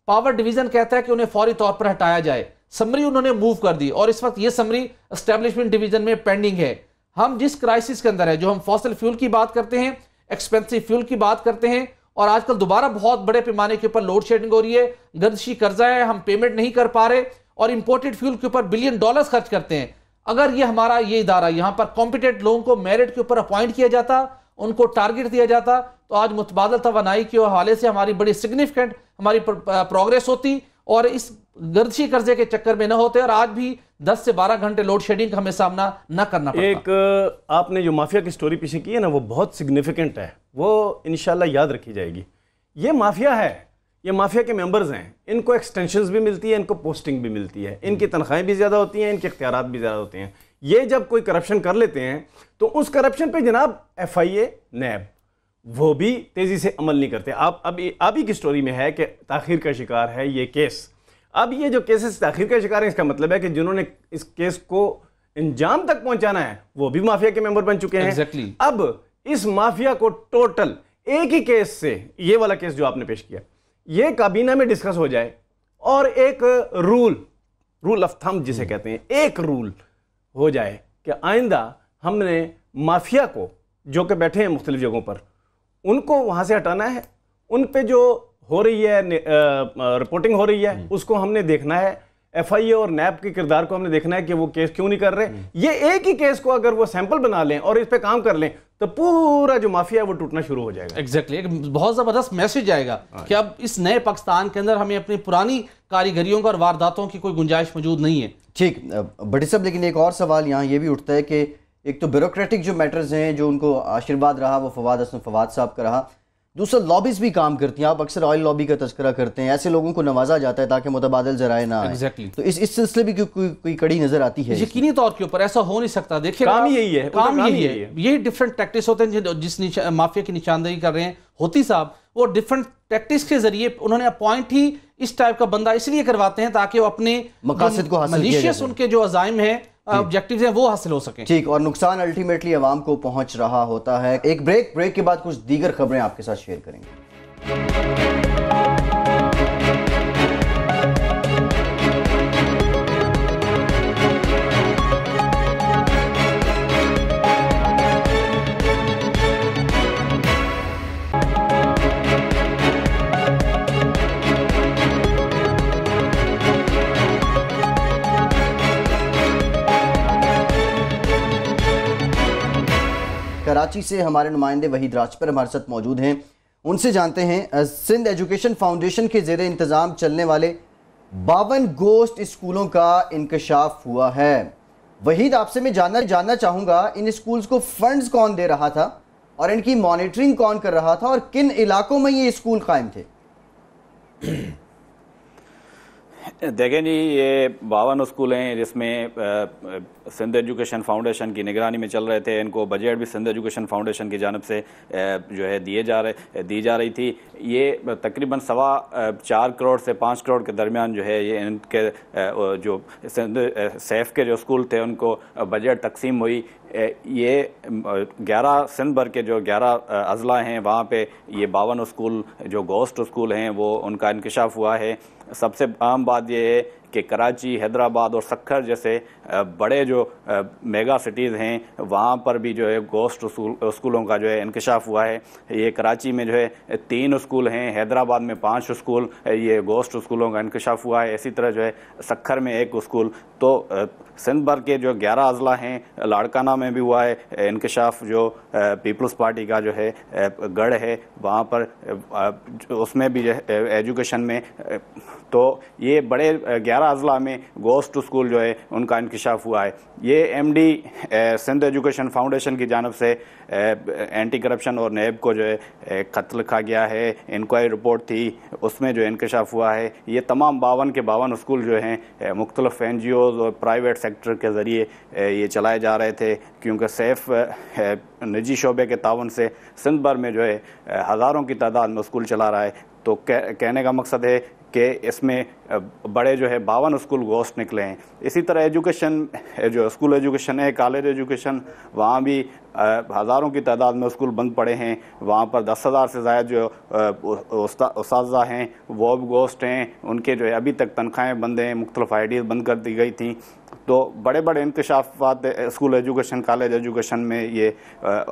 पावर डिवीजन कहता है कि उन्हें फौरी तौर पर हटाया जाए, समरी उन्होंने मूव कर दी, और इस वक्त ये समरी एस्टेब्लिशमेंट डिवीजन में पेंडिंग है। हम जिस क्राइसिस के अंदर है, जो हम फॉसिल फ्यूल की बात करते हैं, एक्सपेंसिव फ्यूल की बात करते हैं, और आजकल दोबारा बहुत बड़े पैमाने के ऊपर लोड शेडिंग हो रही है, गर्दिशी कर्जा है, हम पेमेंट नहीं कर पा रहे, और इंपोर्टेड फ्यूल के ऊपर $बिलियन खर्च करते हैं। अगर ये हमारा ये इदारा यहाँ पर कॉम्पिटेंट लोगों को मेरिट के ऊपर अपॉइंट किया जाता, उनको टारगेट दिया जाता, तो आज मुतबादल तवानाई के हवाले से हमारी बड़ी सिग्निफिकेंट हमारी प्रोग्रेस होती, और इस गर्दिशी कर्जे के चक्कर में न होते, और आज भी 10 से 12 घंटे लोड शेडिंग का हमें सामना न करना पड़ता। एक आपने जो माफिया की स्टोरी पीछे की है ना, वो बहुत सिग्निफिकेंट है, वो इंशाल्लाह याद रखी जाएगी। ये माफिया है, ये माफिया के मेंबर्स हैं, इनको एक्सटेंशंस भी मिलती है, इनको पोस्टिंग भी मिलती है, इनकी तनख्वाहें भी ज़्यादा होती हैं, इनके इख्तियारात भी ज़्यादा होते हैं। ये जब कोई करप्शन कर लेते हैं तो उस करप्शन पे जनाब FIA नैब वो भी तेज़ी से अमल नहीं करते। आप अब ही की स्टोरी में है कि ताख़ीर का शिकार है ये केस। अब ये जो केसेस ताख़ीर का शिकार है, इसका मतलब है कि जिन्होंने इस केस को अंजाम तक पहुंचाना है वो भी माफिया के मेंबर बन चुके हैं। Exactly. अब इस माफिया को टोटल एक ही केस से, ये वाला केस जो आपने पेश किया, ये काबीना में डिस्कस हो जाए, और एक रूल ऑफ थंब जिसे कहते हैं, एक रूल हो जाए कि आइंदा हमने माफिया को, जो कि बैठे हैं मुख्तलिफ जगहों पर, उनको वहां से हटाना है, उन पे जो हो रही है रिपोर्टिंग हो रही है उसको हमने देखना है, FIA और नैब के किरदार को हमने देखना है कि वो केस क्यों नहीं कर रहे। ये एक ही केस को अगर वो सैंपल बना लें और इस पे काम कर लें तो पूरा जो माफिया है वो टूटना शुरू हो जाएगा। एग्जैक्टली, एक बहुत जबरदस्त मैसेज आएगा कि अब इस नए पाकिस्तान के अंदर हमें अपनी पुरानी कारीगरियों का और वारदातों की कोई गुंजाइश मौजूद नहीं है। ठीक बड़ी साहब, लेकिन एक और सवाल यहाँ ये भी उठता है कि एक तो ब्यूरोक्रेटिक जो मैटर्स हैं, जो उनको आशीर्वाद रहा वो फवाद साहब का रहा, दूसरा लॉबीज भी काम करती हैं। आप अक्सर ऑयल लॉबी का तज़किरा करते हैं, ऐसे लोगों को नवाजा जाता है ताकि मुतबादिल जराए ना आए। तो इस सिलसिले भी कोई कड़ी नजर आती है? यकीनी तौर के ऊपर ऐसा हो नहीं सकता। देखिए काम यही है, काम यही है, यही डिफरेंट टैक्टिक्स होते हैं जिस माफिया की निशानदेही कर रहे हैं होती साहब, वो डिफरेंट टैक्टिक्स के जरिए उन्होंने अपॉइंट ही इस टाइप का बंदा इसलिए करवाते हैं ताकि वो अपने मकासद को हासिल मलीशियस उनके जो अज़ाइम हैं ऑब्जेक्टिव्स हैं वो हासिल हो सकें। ठीक, और नुकसान अल्टीमेटली आवाम को पहुंच रहा होता है। एक ब्रेक के बाद कुछ दीगर खबरें आपके साथ शेयर करेंगे। कराची से हमारे नुमाइंदे वहीद राजपर हमारे साथ मौजूद हैं, उनसे जानते हैं सिंध एजुकेशन फाउंडेशन के ज़ेरे इंतज़ाम चलने वाले 52 गोश्त स्कूलों का इंकशाफ हुआ है। वहीद, आपसे मैं जानना चाहूँगा, इन स्कूल्स को फंड्स कौन दे रहा था और इनकी मॉनिटरिंग कौन कर रहा था और किन इलाकों में ये स्कूल कायम थे? देखें जी, ये 52 स्कूल हैं जिसमें सिंध एजुकेशन फाउंडेशन की निगरानी में चल रहे थे। इनको बजट भी सिंध एजुकेशन फाउंडेशन की जानब से जो है दी जा रही थी। ये तकरीबन 4.25 करोड़ से 5 करोड़ के दरमियान जो है ये इनके जो सैफ के जो स्कूल थे उनको बजट तकसीम हुई। ये 11 सिंध भर के जो 11 अजला हैं वहाँ पे ये 52 स्कूल जो गोस्ट स्कूल हैं वो उनका इंकशाफ हुआ है। सबसे अहम बात यह है कि कराची, हैदराबाद और सक्खर जैसे बड़े जो मेगा सिटीज़ हैं वहाँ पर भी जो है गोस्ट स्कूलों का जो है इंकशाफ हुआ है। ये कराची में जो है 3 स्कूल हैं, हैदराबाद में 5 स्कूल ये गोस्ट स्कूलों का इंकशाफ हुआ है। इसी तरह जो है सक्खर में 1 स्कूल। तो सिंध भर के जो 11 अजला हैं, लाड़काना में भी हुआ है इंकशाफ, जो पीपल्स पार्टी का जो है गढ़ है वहाँ पर उसमें भी जो है एजुकेशन में। तो ये बड़े 11 अजला में गोस्ट स्कूल जो है उनका इंकशाफ हुआ है। ये MD सिंध एजुकेशन फाउंडेशन की जानब से एंटी करप्शन और नैब को जो है खत लिखा गया है, इंक्वायरी रिपोर्ट थी, उसमें जो इंकशाफ हुआ है। ये तमाम 52 के 52 स्कूल जो हैं मुख्तलिफ NGOs और प्राइवेट सेक्टर के ज़रिए ये चलाए जा रहे थे, क्योंकि सैफ निजी शोबे के तावन से सिंध भर में जो है हज़ारों की तादाद में स्कूल चला रहा है। तो कहने का मकसद है कि इसमें बड़े जो है 52 स्कूल गोस्ट निकले हैं। इसी तरह एजुकेशन जो स्कूल एजुकेशन है, कॉलेज एजुकेशन, वहाँ भी हज़ारों की तादाद में स्कूल बंद पड़े हैं। वहाँ पर 10,000 से ज़्यादा जो उस्ताज़ा हैं वो भी गोस्ट हैं। उनके जो है अभी तक तनख्वाहें बंद हैं, मुख्तलिफ IDs बंद कर दी गई थी। तो बड़े बड़े इंकशाफात स्कूल एजुकेशन, कॉलेज एजुकेशन में ये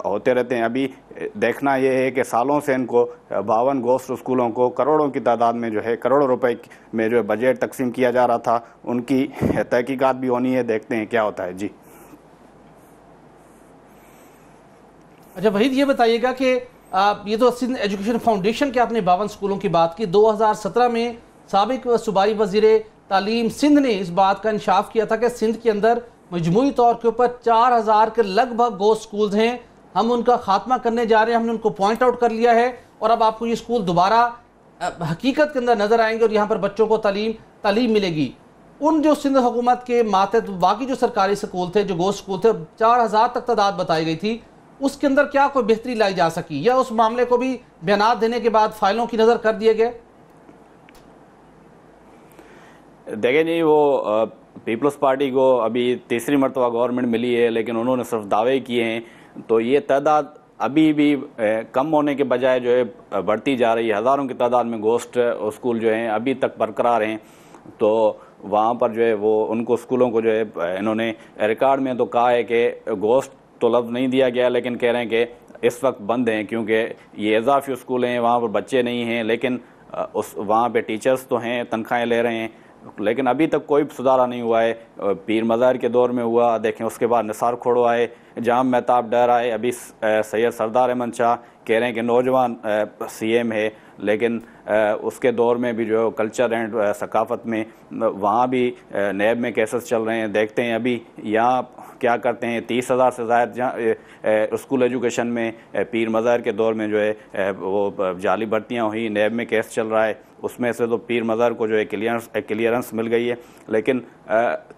होते रहते हैं। अभी देखना ये है कि सालों से इनको 52 गोस्ट स्कूलों को करोड़ों की तादाद में जो है करोड़ों रुपए में जो बजट तकसीम किया जा रहा था, उनकी तहकीकात भी होनी है। देखते हैं क्या होता है जी। अच्छा वहीद, ये बताइएगा कि ये तो सिंध एजुकेशन फाउंडेशन के आपने 52 स्कूलों की बात की। 2017 में साबिक सूबाई वज़ीर तालीम सिंध ने इस बात का इंशाफ किया था कि सिंध के अंदर मजमूई तौर के ऊपर 4000 के लगभग गोस्ट स्कूल्स हैं, हम उनका खात्मा करने जा रहे हैं, हमने उनको पॉइंट आउट कर लिया है और अब आपको ये स्कूल दोबारा हकीकत के अंदर नजर आएंगे और यहाँ पर बच्चों को तालीम मिलेगी। उन जो सिंध हुकूमत के मातहत बाकी जो सरकारी स्कूल थे, जो गोस्ट स्कूल थे, 4000 तक तादाद बताई गई थी, उसके अंदर क्या कोई बेहतरी लाई जा सकी या उस मामले को भी बयानात देने के बाद फाइलों की नज़र कर दिए गए? देखें जी, वो पीपल्स पार्टी को अभी तीसरी मरतबा गवर्नमेंट मिली है, लेकिन उन्होंने सिर्फ दावे किए हैं। तो ये तादाद अभी भी कम होने के बजाय जो है बढ़ती जा रही है। हज़ारों की तादाद में गोस्ट स्कूल जो हैं अभी तक बरकरार हैं। तो वहाँ पर जो है वो उनको स्कूलों को जो है इन्होंने रिकॉर्ड में तो कहा है कि गोस्ट तो लफ्ज़ नहीं दिया गया, लेकिन कह रहे हैं कि इस वक्त बंद हैं क्योंकि ये इजाफी स्कूल हैं, वहाँ पर बच्चे नहीं हैं, लेकिन वहाँ पे टीचर्स तो हैं, तनख्वाहें ले रहे हैं, लेकिन अभी तक कोई सुधारा नहीं हुआ है। पीर मज़ार के दौर में हुआ, देखें उसके बाद निसार खोड़ो आए, जाम मेहताब डर आए, अभी सैयद सरदार अहमद शाह कह रहे हैं कि नौजवान CM है, लेकिन उसके दौर में भी जो कल्चर एंड सकाफ़त में वहाँ भी नैब में केसेस चल रहे हैं। देखते हैं अभी यहाँ क्या करते हैं। 30,000 से ज़्यादा स्कूल एजुकेशन में पीर मज़ार के दौर में जो है वो जाली भर्तियाँ हुई, नैब में केस चल रहा है, उसमें से तो पीर मज़ार को जो है क्लियरेंस मिल गई है, लेकिन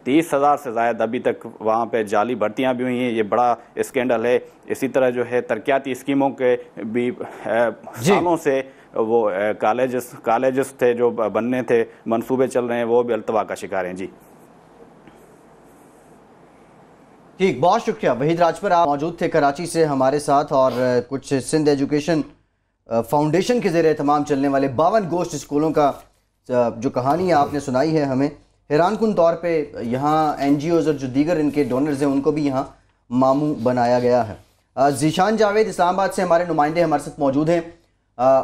30,000 से ज़्यादा अभी तक वहाँ पे जाली भर्तियाँ भी हुई हैं। ये बड़ा स्कैंडल है। इसी तरह जो है तरक्याती स्कीमों के भी सालों से वो कॉलेजेस थे जो बनने थे, मंसूबे चल रहे हैं, वो भी अल्तवा का शिकार हैं जी। ठीक, बहुत शुक्रिया वहीद राजपुर, आप मौजूद थे कराची से हमारे साथ। और कुछ सिंध एजुकेशन फाउंडेशन के ज़ेर एहतमाम चलने वाले 52 गोश्त स्कूलों का जो कहानी आपने सुनाई है हमें, हैरानकुन तौर पे यहाँ NGOs और जो दीगर इनके डोनर्स हैं उनको भी यहाँ मामू बनाया गया है। ज़ीशान जावेद इस्लामाबाद से हमारे नुमाइंदे हमारे साथ मौजूद हैं,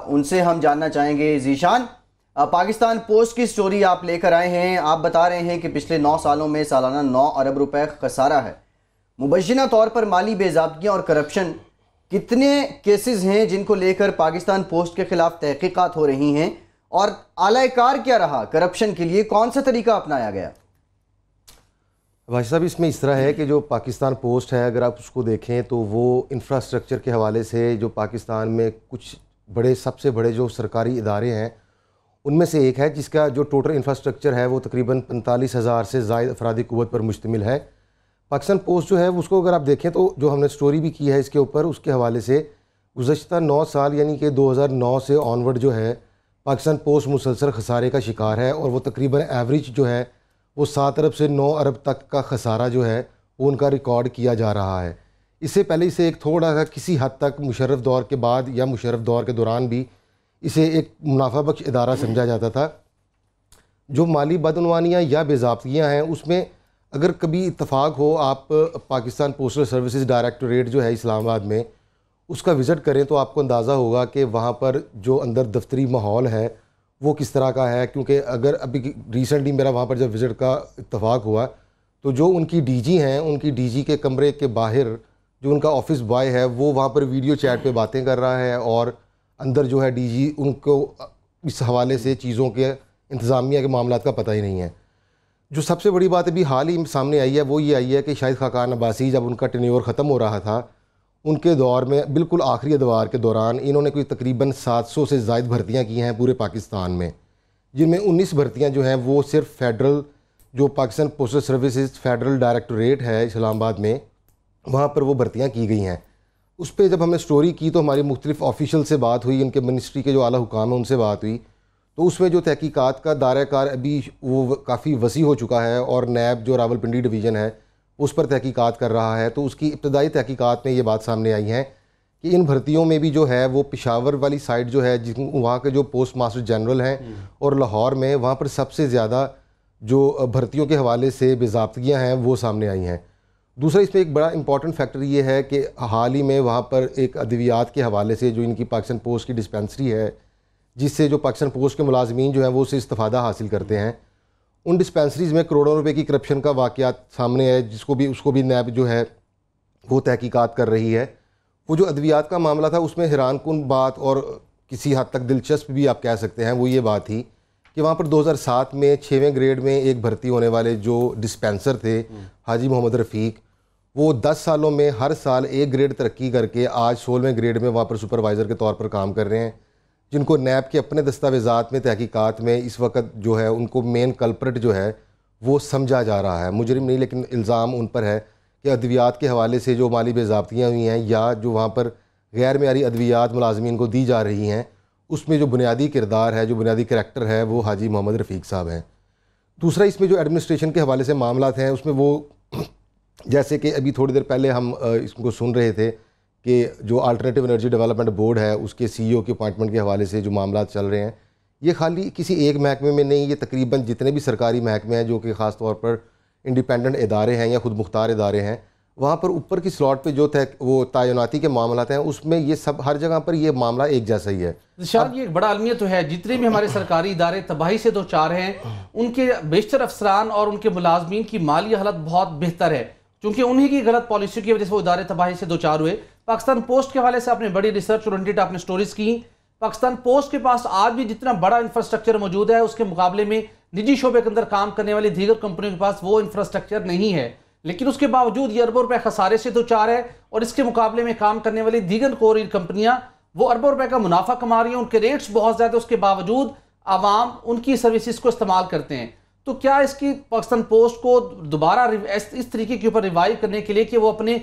उनसे हम जानना चाहेंगे। ज़ीशान, पाकिस्तान पोस्ट की स्टोरी आप लेकर आए हैं। आप बता रहे हैं कि पिछले 9 सालों में सालाना 9 अरब रुपए खसारा है। मुबैना तौर पर माली बेज़ाब्तियाँ और करप्शन कितने केसेस हैं जिनको लेकर पाकिस्तान पोस्ट के खिलाफ तहकीकात हो रही हैं, और आलाकार क्या रहा करप्शन के लिए, कौन सा तरीका अपनाया गया? भाई साहब, इसमें इस तरह है कि जो पाकिस्तान पोस्ट है, अगर आप उसको देखें तो वो इंफ्रास्ट्रक्चर के हवाले से जो पाकिस्तान में कुछ बड़े, सबसे बड़े जो सरकारी इदारे हैं उनमें से एक है, जिसका जो टोटल इंफ्रास्ट्रक्चर है वो तकरीबन 45,000 से ज़ायद अफरादी क़ुव्वत पर मुश्तमिल है। पाकिस्तान पोस्ट जो है उसको अगर आप देखें तो जो हमने स्टोरी भी की है इसके ऊपर, उसके हवाले से गुज़श्ता 9 साल यानी कि 2009 से ऑनवर्ड जो है पाकिस्तान पोस्ट मुसलसल खसारे का शिकार है, और वो तकरीबन एवरेज जो है वो 7 अरब से 9 अरब तक का खसारा जो है वो उनका रिकॉर्ड किया जा रहा है। इससे पहले इसे एक थोड़ा सा किसी हद तक मुशर्रफ दौर के बाद या मुशर्रफ दौर के दौरान भी इसे एक मुनाफा बख्श इदारा समझा जाता था। जो माली बदनवानियाँ या बेज़ाब्तियाँ हैं उसमें अगर कभी इत्तफाक हो, आप पाकिस्तान पोस्टल सर्विसेज डायरेक्टोरेट जो है इस्लामाबाद में, उसका विज़िट करें तो आपको अंदाज़ा होगा कि वहाँ पर जो अंदर दफ्तरी माहौल है वो किस तरह का है। क्योंकि अगर अभी रिसेंटली मेरा वहाँ पर जब विज़िट का इत्तफाक हुआ तो जो उनकी DG हैं, उनकी DG के कमरे के बाहर जो उनका ऑफिस बॉय है वो वहाँ पर वीडियो चैट पे बातें कर रहा है, और अंदर जो है DG उनको इस हवाले से चीज़ों के इंतज़ामिया के मामलात का पता ही नहीं है। जो सबसे बड़ी बात अभी हाल ही सामने आई है वो ये आई है कि शाहिद खाकान अब्बासी जब उनका टेन्योर ख़त्म हो रहा था, उनके दौर में बिल्कुल आखिरी अदवार के दौरान इन्होंने कोई तकरीबन 700 से ज़ायद भर्तियाँ की हैं पूरे पाकिस्तान में, जिनमें 19 भर्तियाँ जो हैं वो सिर्फ फेडरल जो Pakistan postal services federal directorate है इस्लामाबाद में, वहाँ पर वो भर्तियाँ की गई हैं। उस पर जब हमने स्टोरी की तो हमारी मुख्तलिफ़ ऑफिशियल से बात हुई, उनके मिनिस्ट्री के जो आला हुकाम है उनसे बात हुई, तो उसमें जो तहकीकात का दायरा अभी वो काफ़ी वसी हो चुका है, और नैब जो रावलपिंडी डिवीज़न है उस पर तहकीकात कर रहा है। तो उसकी इब्तदाई तहकीकात में ये बात सामने आई है कि इन भर्तियों में भी जो है वो पेशावर वाली साइड जो है, वहाँ के जो पोस्ट मास्टर जनरल हैं और लाहौर में, वहाँ पर सबसे ज़्यादा जो भर्तियों के हवाले से बेज़ाब्तियाँ हैं वो सामने आई हैं। दूसरा इसमें एक बड़ा इंपॉर्टेंट फैक्टर ये है कि हाल ही में वहाँ पर एक अद्वियात के हवाले से जो इनकी पाकिस्तान पोस्ट की डिस्पेंसरी है, जिससे जो पाकिस्तान पोस्ट के मुलाजमीन जो हैं वो उससे इस्तिफ़ादा हासिल करते हैं, उन डिस्पेंसरीज़ में करोड़ों रुपए की करप्शन का वाक़यात सामने है, उसको भी नैब जो है वो तहकीकात कर रही है। वो जो अद्वियात का मामला था उसमें हैरानकुन बात और किसी हद तक दिलचस्प भी आप कह सकते हैं, वो ये बात थी कि वहाँ पर 2007 में 6वें ग्रेड में एक भर्ती होने वाले जो डिस्पेंसर थे हाजी मोहम्मद रफ़ीक, वो 10 सालों में हर साल 1 ग्रेड तरक्की करके आज 16वें ग्रेड में वहाँ पर सुपरवाइज़र के तौर पर काम कर रहे हैं, जिनको नैब के अपने दस्तावेज़ात में तहकीकात में इस वक्त जो है उनको मेन कल्प्रिट जो है वो समझा जा रहा है। मुजरिम नहीं, लेकिन इल्ज़ाम उन पर है कि अद्वियात के हवाले से जो माली बेज़ाब्तियाँ हुई हैं या जो वहाँ पर गैर मेयारी अद्वियात मुलाजमीन को दी जा रही हैं, उसमें जो बुनियादी किरदार है, जो बुनियादी करैक्टर है, वो हाजी मोहम्मद रफ़ीक साहब हैं। दूसरा इसमें जो एडमिनिस्ट्रेशन के हवाले से मामला हैं उसमें वो जैसे कि अभी थोड़ी देर पहले हम इसको सुन रहे थे कि जो अल्टरनेटिव एनर्जी डेवलपमेंट बोर्ड है उसके CEO के अपॉइंटमेंट के हवाले से जो मामला चल रहे हैं, ये खाली किसी एक महकमे में नहीं, ये तकरीबन जितने भी सरकारी महकमे हैं जो कि ख़ास तौर पर इंडिपेंडेंट इदारे हैं या खुद मुख्तार इदारे हैं, वहाँ पर ऊपर की स्लॉट पे जो वो तैनाती के मामला हैं उसमें ये सब हर जगह पर ये मामला एक जैसा ही है। शायद ये एक बड़ा अलमिया तो है, जितने भी हमारे सरकारी इदारे तबाही से दो चार हैं, उनके बेशतर अफसरान और उनके मुलाजमीन की माली हालत बहुत बेहतर है, क्योंकि उन्हीं की गलत पॉलिसी की वजह से वो इदारे तबाही से दो चार हुए। पाकिस्तान पोस्ट के हवाले से आपने बड़ी रिसर्च ओरिएंटेड आपने स्टोरीज की। पाकिस्तान पोस्ट के पास आज भी जितना बड़ा इंफ्रास्ट्रक्चर मौजूद है उसके मुकाबले में निजी शोबे के अंदर काम करने वाली दीगर कंपनियों के पास वो इंफ्रास्ट्रक्चर नहीं है, लेकिन उसके बावजूद ये अरबों रुपए खसारे से दो चार है, और इसके मुकाबले में काम करने वाली दीगर कोरियर कंपनियां वो अरबों रुपए का मुनाफा कमा रही हैं, उनके रेट्स बहुत ज़्यादा, उसके बावजूद आवाम उनकी सर्विसेज को इस्तेमाल करते हैं। तो क्या इसकी पाकिस्तान पोस्ट को दोबारा इस तरीके के ऊपर रिवाइव करने के लिए कि वो अपने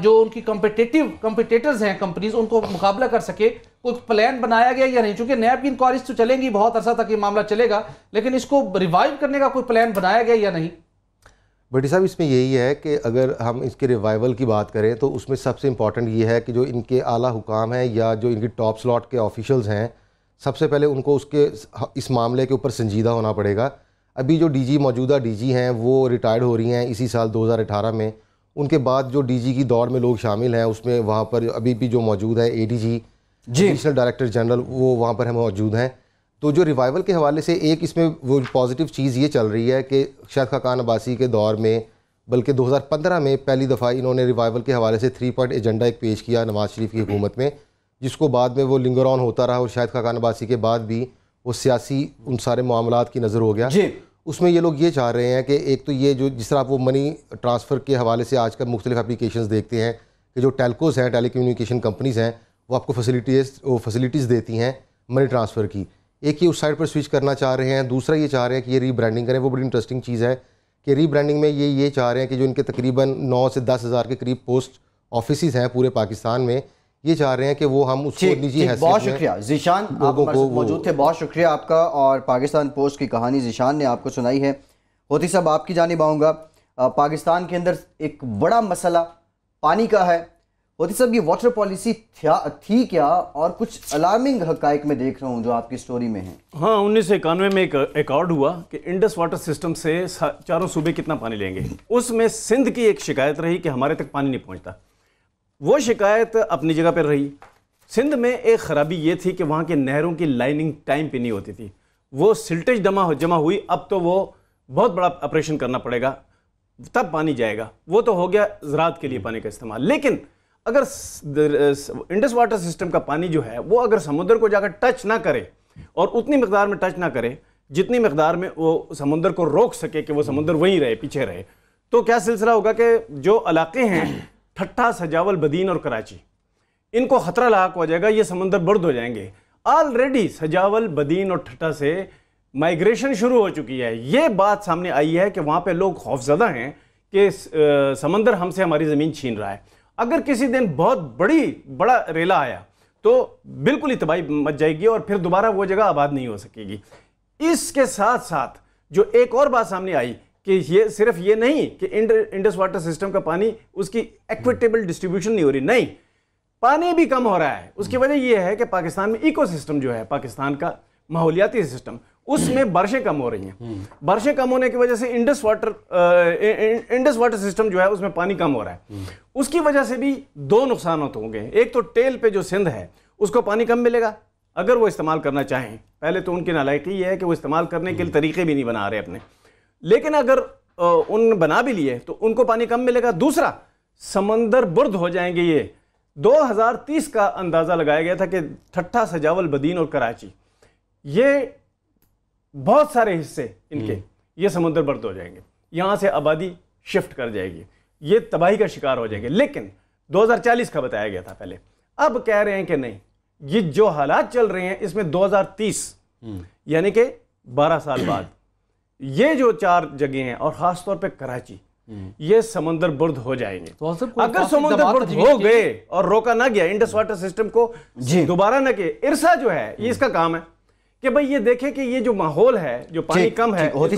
जो उनकी कंपिटेटर्स हैं कंपनीज, उनको मुकाबला कर सके, कोई प्लान बनाया गया या नहीं? चूंकि नैब की इंक्वायरीज तो चलेंगी, बहुत अरसा तक ये मामला चलेगा, लेकिन इसको रिवाइव करने का कोई प्लान बनाया गया या नहीं? भट्टी साहब इसमें यही है कि अगर हम इसके रिवाइवल की बात करें तो उसमें सबसे इम्पॉर्टेंट ये है कि जो इनके आला हुकाम हैं या जो इनकी टॉप स्लॉट के ऑफिशियल्स हैं, सबसे पहले उनको उसके इस मामले के ऊपर संजीदा होना पड़ेगा। अभी जो डीजी मौजूदा डीजी हैं वो रिटायर्ड हो रही हैं इसी साल 2018 में। उनके बाद जो डीजी की दौड़ में लोग शामिल हैं उसमें वहाँ पर अभी भी जो मौजूद है एडीजी एडिशनल डायरेक्टर जनरल वो वहाँ पर हम मौजूद हैं। तो जो रिवाइवल के हवाले से एक इसमें वो पॉजिटिव चीज़ ये चल रही है कि शाहिद खाकान अब्बासी के दौर में, बल्कि 2015 में पहली दफ़ा इन्होंने रिवाइवल के हवाले से 3 पॉइंट एजेंडा एक पेश किया नवाज शरीफ की हुकूमत में, जिसको बाद में वो लिंगर ऑन होता रहा और शाहिद खाकान अब्बासी के बाद भी वो सियासी उन सारे मामलात की नज़र हो गया। उसमें ये लोग ये चाह रहे हैं कि एक तो ये जो जिस तरह आप वो मनी ट्रांसफ़र के हवाले से आजकल मुख्तलिफ एप्लीकेशंस देखते हैं कि जो टेलकोस हैं, टेली कम्युनिकेशन कंपनीज़ हैं, वो आपको फैसिलिटीज़ देती हैं मनी ट्रांसफ़र की। एक ये उस साइड पर स्विच करना चाह रहे हैं, दूसरा ये चाह रहे हैं कि ये रीब्रांडिंग करें। वो बड़ी इंटरेस्टिंग चीज़ है कि रीब्रांडिंग में ये चाह रहे हैं कि जो इनके तकरीबन 9 से 10 हज़ार के करीब पोस्ट ऑफिस हैं पूरे पाकिस्तान में, ये चाह रहे हैं कि वो हम उसको निजी हैसियत में। बहुत शुक्रिया जीशान, आप मौजूद थे, बहुत शुक्रिया आपका। और पाकिस्तान पोस्ट की कहानी जीशान ने आपको सुनाई है। होती साहब आपकी जानिब आऊँगा। पाकिस्तान के अंदर एक बड़ा मसला पानी का है। होती साहब ये वाटर पॉलिसी थी क्या, और कुछ अलार्मिंग हकाइक में देख रहा हूँ जो आपकी स्टोरी में है। हाँ, 1991 में एक अकॉर्ड हुआ कि इंडस वाटर सिस्टम से चारों सूबे कितना पानी लेंगे। उसमें सिंध की एक शिकायत रही कि हमारे तक पानी नहीं पहुँचता। वो शिकायत अपनी जगह पर रही। सिंध में एक ख़राबी ये थी कि वहाँ के नहरों की लाइनिंग टाइम पे नहीं होती थी। वो सिल्टेज जमा हुई। अब तो वो बहुत बड़ा ऑपरेशन करना पड़ेगा तब पानी जाएगा। वो तो हो गया ज़राअत के लिए पानी का इस्तेमाल। लेकिन अगर इंडस वाटर सिस्टम का पानी जो है वो अगर समुद्र को जाकर टच ना करे और उतनी मकदार में टच ना करे जितनी मकदार में वो समुद्र को रोक सके कि वो समुद्र वहीं रहे, पीछे रहे, तो क्या सिलसिला होगा कि जो इलाके हैं ठट्ठा, सजावल, बदीन और कराची, इनको ख़तरा लाक हो जाएगा, ये समुद्र बुर्द हो जाएंगे। ऑलरेडी सजावल, बदीन और ठट्ठा से माइग्रेशन शुरू हो चुकी है। ये बात सामने आई है कि वहाँ पे लोग खौफजदा हैं कि समंदर हमसे हमारी ज़मीन छीन रहा है। अगर किसी दिन बहुत बड़ा रेला आया तो बिल्कुल ही तबाही मच जाएगी और फिर दोबारा वो जगह आबाद नहीं हो सकेगी। इसके साथ साथ जो एक और बात सामने आई कि ये सिर्फ ये नहीं कि इंडस वाटर सिस्टम का पानी उसकी इक्विटेबल डिस्ट्रीब्यूशन नहीं हो रही, नहीं, पानी भी कम हो रहा है। उसकी वजह यह है कि पाकिस्तान में इकोसिस्टम जो है, पाकिस्तान का माहौलियाती सिस्टम, उसमें बारिशें कम हो रही हैं। बारिशें कम होने की वजह से इंडस वाटर सिस्टम जो है उसमें पानी कम हो रहा है। उसकी वजह से भी दो नुकसान होंगे। एक तो टेल पे जो सिंध है उसको पानी कम मिलेगा अगर वो इस्तेमाल करना चाहें। पहले तो उनकी नालायकी ये है कि वो इस्तेमाल करने के लिए तरीके भी नहीं बना रहे अपने, लेकिन अगर उन बना भी लिए तो उनको पानी कम मिलेगा। दूसरा, समंदर बुर्द हो जाएंगे। ये 2030 का अंदाज़ा लगाया गया था कि ठट्ठा, सजावल, बदीन और कराची, ये बहुत सारे हिस्से इनके ये समुद्र बुर्द हो जाएंगे। यहाँ से आबादी शिफ्ट कर जाएगी, ये तबाही का शिकार हो जाएंगे। लेकिन 2040 का बताया गया था पहले, अब कह रहे हैं कि नहीं, ये जो हालात चल रहे हैं इसमें 2030 यानी कि 12 साल बाद ये जो 4 जगह हैं और ख़ास तौर पे कराची, ये समंदर बुर्द हो जाएंगे। तो अगर समंदर बुर्द हो गए और रोका ना गया, इंडस वाटर सिस्टम को दोबारा ना किए, इरसा जो है ये इसका काम है कि भाई ये देखे कि ये जो माहौल है, जो पानी कम है, होती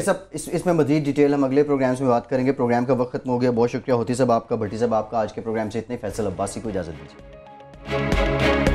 सब इसमें मजीद डिटेल हम अगले प्रोग्राम्स में बात करेंगे। प्रोग्राम का वक्त खत्म हो गया। बहुत शुक्रिया होती सब आपका, भट्टी साहब आपका। आज के प्रोग्राम से इतने। फैसल अब्बासी को इजाज़त दीजिए।